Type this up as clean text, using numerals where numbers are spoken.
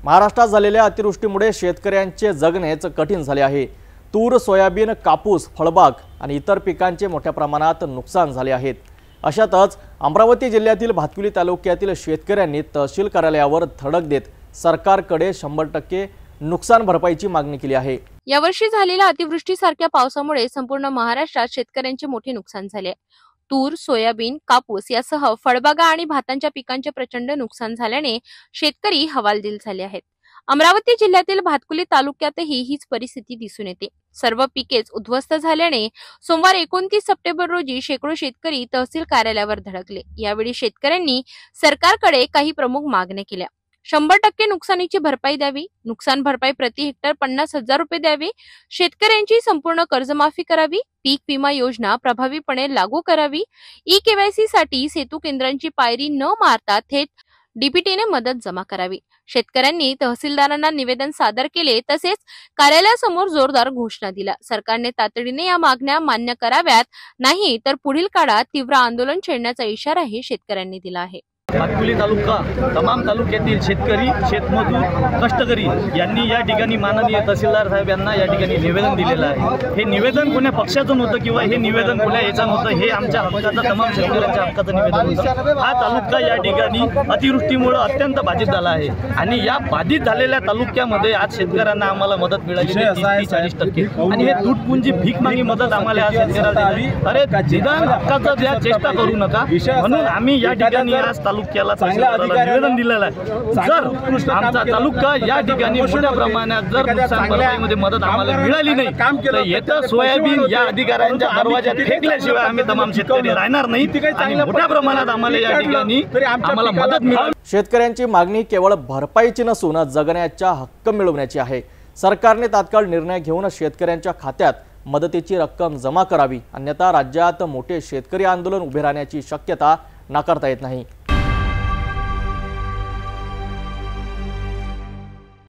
महाराष्ट्रात झालेल्या अतिवृष्टीमुळे शेतकऱ्यांचे जगणेच कठीण झाले आहे। तूर, सोयाबीन, कापूस, फळबाग आणि इतर पिकांचे मोठ्या प्रमाणात नुकसान झाले आहे। अशातच अमरावती जिल्ह्यातील भातकुली तालुक्यातील शेतकऱ्यांनी तहसील कार्यालयावर धडक देत सरकारकडे 100% नुकसान भरपाईची मागणी केली आहे। यावर्षी झालेल्या अतिवृष्टीसारख्या पावसामुळे संपूर्ण महाराष्ट्रात शेतकऱ्यांचे मोठे नुकसान झाले। तूर, सोयाबीन, कापूस यासह फळबागा आणि भातांच्या पिकांचे प्रचंड नुकसान झाल्याने शेतकरी हवालदिल झाले आहेत। अमरावती जिल्ह्यातील भातकुली तालुक्यातही हीच परिस्थिती दिसून येते। सर्व पिकेच उद्ध्वस्त झाल्याने सोमवार 29 सप्टेंबर रोजी शेकडो शेतकरी तहसील कार्यालयावर धडकले। यावेळी शेतकऱ्यांनी सरकारकडे काही प्रमुख मागण्या केल्या। 100% नुकसानीची भरपाई द्यावी, नुकसान भरपाई प्रति हेक्टर 50,000 रुपये द्यावे, शेतकऱ्यांची संपूर्ण कर्जमाफी करावी, पीक विमा योजना प्रभावीपणे लागू करावी, ई-केवायसी साठी सेतू केंद्रांची पायरी न मारता थेट डीबीटीने मदत जमा करावी। शेतकऱ्यांनी तहसीलदारांना निवेदन सादर केले, तसेच कार्यालयासमोर जोरदार घोषणा दिल्या। सरकारने तातडीने या मागण्या मान्य कराव्यात, नाही तर पुढील काळात तीव्र आंदोलन छेडण्याचा इशाराही शेतकऱ्यांनी दिला आहे। भातकुली तालुका तमाम तालुक्यातील शेतकरी, शेतमजूर, कष्टकरी यांनी या ठिकाणी माननीय तहसीलदार साहेब यांना या ठिकाणी निवेदन दिलेलं आहे। हे निवेदन कोण्या पक्षाचं नव्हतं किंवा हे निवेदन कोण्या याचं नव्हतं, हे आमच्या हक्काचं, तमाम शेतकऱ्यांच्या हक्काचं निवेदन होतं। हा तालुका या ठिकाणी अतिवृष्टीमुळे अत्यंत बाधित झाला आहे आणि या बाधित झालेल्या तालुक्यामध्ये आज शेतकऱ्यांना आम्हाला मदत मिळाली 30-40% आणि हे तुटपुंजी भीक मागी मदत आम्हाला या शेतकऱ्याला दिली। अरे निदान हक्काचं द्या, चेष्टा करू नका, म्हणून आम्ही या ठिकाणी आज तालुक्याला निवेदन दिलेलं आहे। जर आमचा तालुका या ठिकाणी मोठ्या प्रमाणात जर नुकसान भरपाईमध्ये मदत आम्हाला मिळाली नाही तर येतं सोयाबीन या अधिकाऱ्यांच्या दरवाज्यात फेकल्याशिवाय आम्ही तमाम शेतकरी राहणार नाही आणि मोठ्या प्रमाणात आम्हाला या ठिकाणी आम्हाला मदत मिळावी। शेतकऱ्यांची मागणी केवळ भरपाईची नसून जगण्याचा हक्क मिळवण्याची आहे। सरकारने तात्काळ निर्णय घेऊन शेतकऱ्यांच्या खात्यात मदतीची रक्कम जमा करावी, अन्यथा राज्यात मोठे शेतकरी आंदोलन उभे राहण्याची शक्यता नाकारता येत नाही।